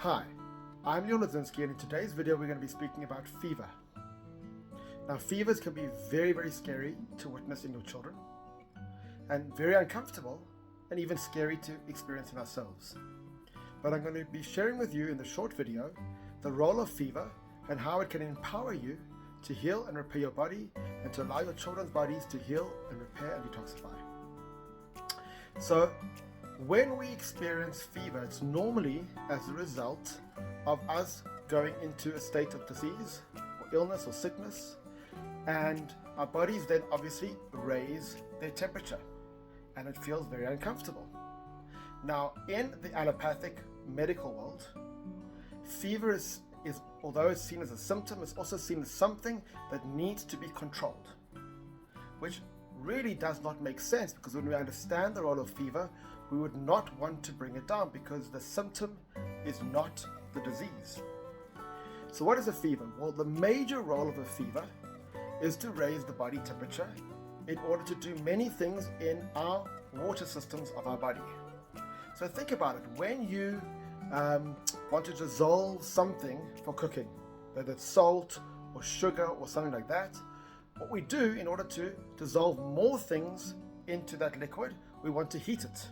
Hi, I'm Leon Ladzinski, and in today's video we're going to be speaking about fever. Now, fevers can be very scary to witness in your children, and very uncomfortable and even scary to experience in ourselves. But I'm going to be sharing with you in the short video the role of fever and how it can empower you to heal and repair your body and to allow your children's bodies to heal and repair and detoxify. So, when we experience fever, it's normally as a result of us going into a state of disease or illness or sickness, and our bodies then obviously raise their temperature and it feels very uncomfortable. Now, in the allopathic medical world, fever is although it's seen as a symptom, it's also seen as something that needs to be controlled, which really does not make sense, because when we understand the role of fever, we would not want to bring it down because the symptom is not the disease. So what is a fever? Well, the major role of a fever is to raise the body temperature in order to do many things in our water systems of our body. So think about it. When you want to dissolve something for cooking, whether it's salt or sugar or something like that, what we do in order to dissolve more things into that liquid, we want to heat it.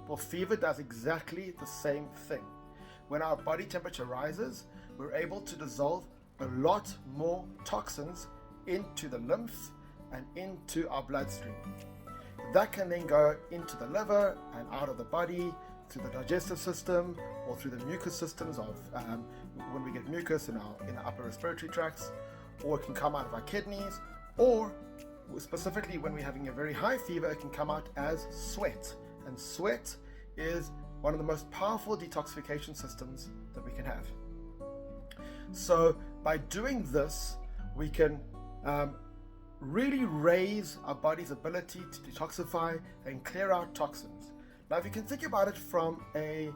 Well, fever does exactly the same thing. When our body temperature rises, we're able to dissolve a lot more toxins into the lymph and into our bloodstream. That can then go into the liver and out of the body, through the digestive system or through the mucous systems of when we get mucus in our upper respiratory tracts, or it can come out of our kidneys, or specifically when we're having a very high fever, it can come out as sweat. And sweat is one of the most powerful detoxification systems that we can have. So by doing this, we can really raise our body's ability to detoxify and clear out toxins. Now, if you can think about it from the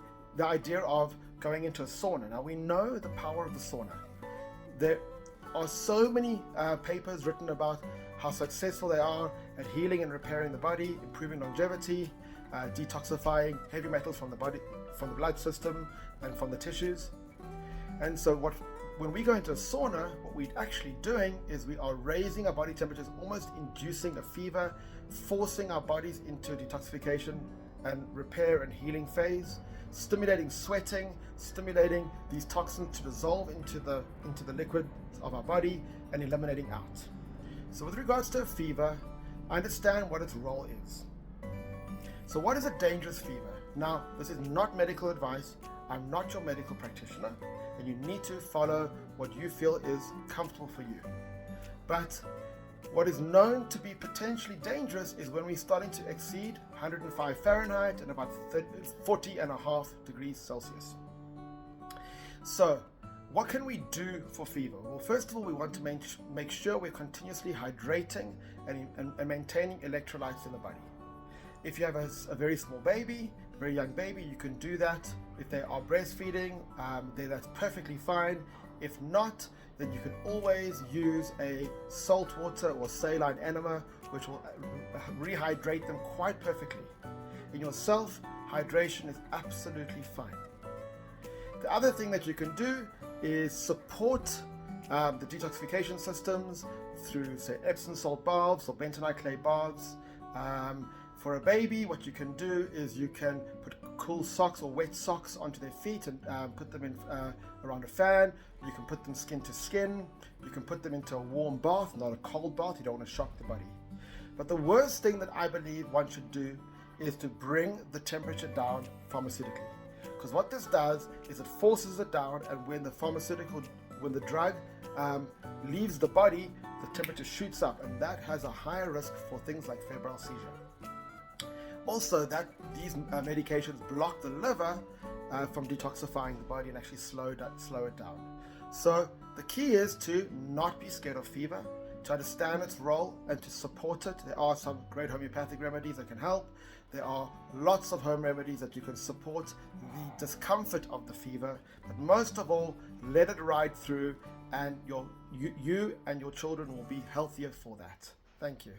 idea of going into a sauna. Now, we know the power of the sauna. There are so many papers written about how successful they are at healing and repairing the body, improving longevity, detoxifying heavy metals from the body, from the blood system, and from the tissues. And so when we go into a sauna, what we're actually doing is we are raising our body temperatures, almost inducing a fever, forcing our bodies into a detoxification and repair and healing phase, stimulating sweating, stimulating these toxins to dissolve into the liquid of our body and eliminating out. So with regards to a fever, I understand what its role is. So what is a dangerous fever? Now, this is not medical advice. I'm not your medical practitioner, and you need to follow what you feel is comfortable for you. But what is known to be potentially dangerous is when we're starting to exceed 105 Fahrenheit and about 40.5 degrees Celsius. So what can we do for fever? Well, first of all, we want to make sure we're continuously hydrating and maintaining electrolytes in the body. If you have a very small baby, very young baby, you can do that. If they are breastfeeding, then that's perfectly fine. If not, then you can always use a salt water or saline enema, which will rehydrate them quite perfectly. In yourself, hydration is absolutely fine. The other thing that you can do is support the detoxification systems through, say, Epsom salt baths or bentonite clay baths. For a baby, what you can do is you can put cool socks or wet socks onto their feet and put them in around a fan. You can put them skin to skin. You can put them into a warm bath, not a cold bath. You don't want to shock the body. But the worst thing that I believe one should do is to bring the temperature down pharmaceutically. Because what this does is it forces it down, and when the drug leaves the body, the temperature shoots up, and that has a higher risk for things like febrile seizure. Also, these medications block the liver from detoxifying the body and actually slow it down. So the key is to not be scared of fever, to understand its role and to support it. There are some great homeopathic remedies that can help. There are lots of home remedies that you can support the discomfort of the fever. But most of all, let it ride through, and you and your children will be healthier for that. Thank you.